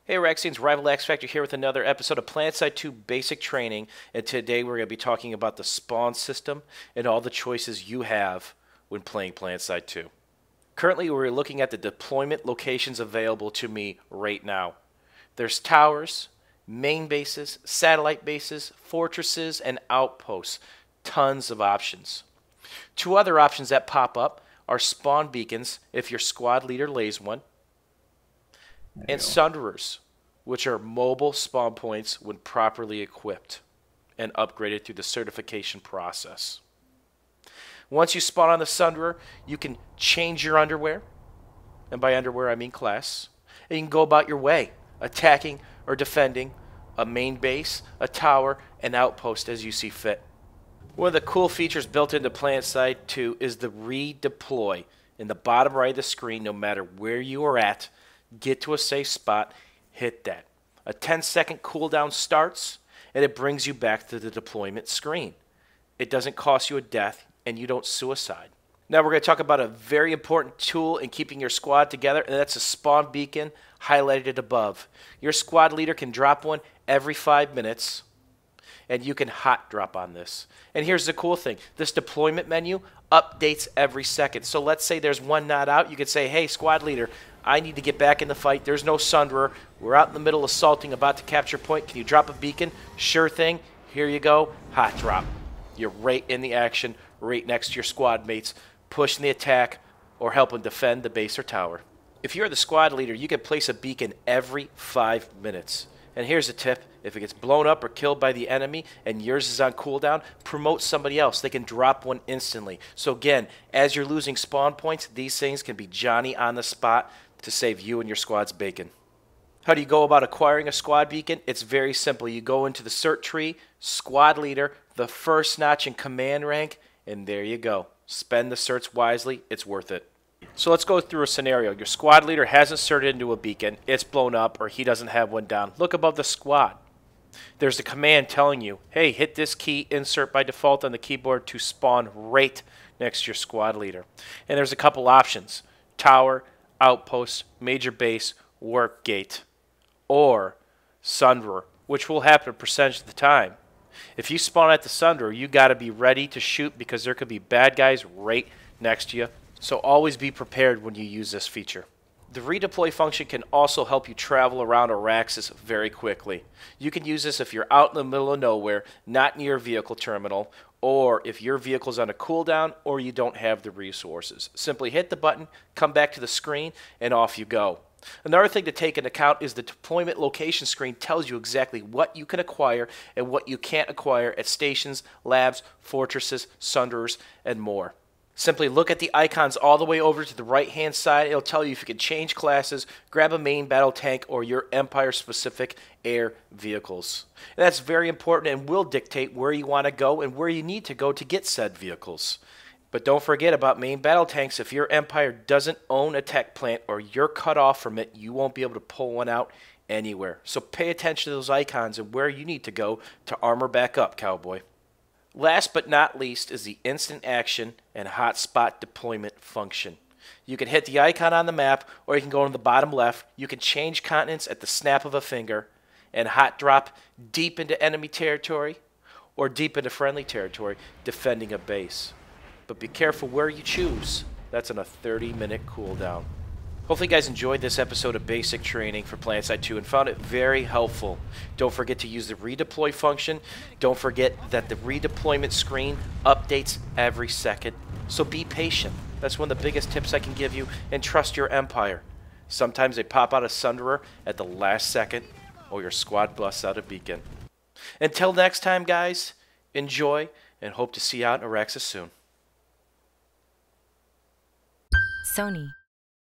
Hey Rexians, Rival X Factor here with another episode of Planetside 2 Basic Training, and today we're going to be talking about the spawn system and all the choices you have when playing Planetside 2. Currently we're looking at the deployment locations available to me right now. There's towers, main bases, satellite bases, fortresses, and outposts. Tons of options. Two other options that pop up are spawn beacons if your squad leader lays one, and sunderers, which are mobile spawn points when properly equipped and upgraded through the certification process. Once you spawn on the sunderer, you can change your underwear, and by underwear I mean class, and you can go about your way, attacking or defending a main base, a tower, an outpost as you see fit. One of the cool features built into Planetside 2 is the redeploy. In the bottom right of the screen, no matter where you are at, get to a safe spot, hit that. A 10-second cooldown starts, and it brings you back to the deployment screen. It doesn't cost you a death, and you don't suicide. Now we're going to talk about a very important tool in keeping your squad together, and that's a spawn beacon highlighted above. Your squad leader can drop one every 5 minutes, and you can hot drop on this. And here's the cool thing. This deployment menu updates every second. So let's say there's one not out. You could say, hey, squad leader, I need to get back in the fight. There's no sunderer. We're out in the middle assaulting, about to capture point. Can you drop a beacon? Sure thing. Here you go. Hot drop. You're right in the action, right next to your squad mates, pushing the attack or helping defend the base or tower. If you're the squad leader, you can place a beacon every 5 minutes. And here's a tip. If it gets blown up or killed by the enemy and yours is on cooldown, promote somebody else. They can drop one instantly. So again, as you're losing spawn points, these things can be Johnny on the spot to save you and your squad's bacon. How do you go about acquiring a squad beacon? It's very simple. You go into the cert tree, squad leader, the first notch in command rank, and there you go. Spend the certs wisely. It's worth it. So let's go through a scenario. Your squad leader hasn't certed into a beacon, it's blown up, or he doesn't have one down. Look above the squad. There's a command telling you, hey, hit this key, insert by default on the keyboard to spawn right next to your squad leader. And there's a couple options. Tower, outpost, major base, work gate, or sunderer, which will happen a percentage of the time. If you spawn at the sunderer, you got to be ready to shoot because there could be bad guys right next to you. So always be prepared when you use this feature. The redeploy function can also help you travel around Araxis very quickly. You can use this if you're out in the middle of nowhere, not near a vehicle terminal, or if your vehicle's on a cooldown or you don't have the resources. Simply hit the button, come back to the screen, and off you go. Another thing to take into account is the deployment location screen tells you exactly what you can acquire and what you can't acquire at stations, labs, fortresses, sunderers, and more. Simply look at the icons all the way over to the right-hand side. It'll tell you if you can change classes, grab a main battle tank, or your Empire-specific air vehicles. And that's very important and will dictate where you want to go and where you need to go to get said vehicles. But don't forget about main battle tanks. If your Empire doesn't own a tech plant or you're cut off from it, you won't be able to pull one out anywhere. So pay attention to those icons and where you need to go to armor back up, cowboy. Last but not least is the instant action and hotspot deployment function. You can hit the icon on the map, or you can go to the bottom left. You can change continents at the snap of a finger and hot drop deep into enemy territory or deep into friendly territory, defending a base. But be careful where you choose. That's on a 30-minute cooldown. Hopefully you guys enjoyed this episode of Basic Training for Planetside 2 and found it very helpful. Don't forget to use the redeploy function. Don't forget that the redeployment screen updates every second. So be patient. That's one of the biggest tips I can give you, and trust your Empire. Sometimes they pop out a sunderer at the last second, or your squad busts out a beacon. Until next time, guys, enjoy, and hope to see you out in Araxis soon. Sony.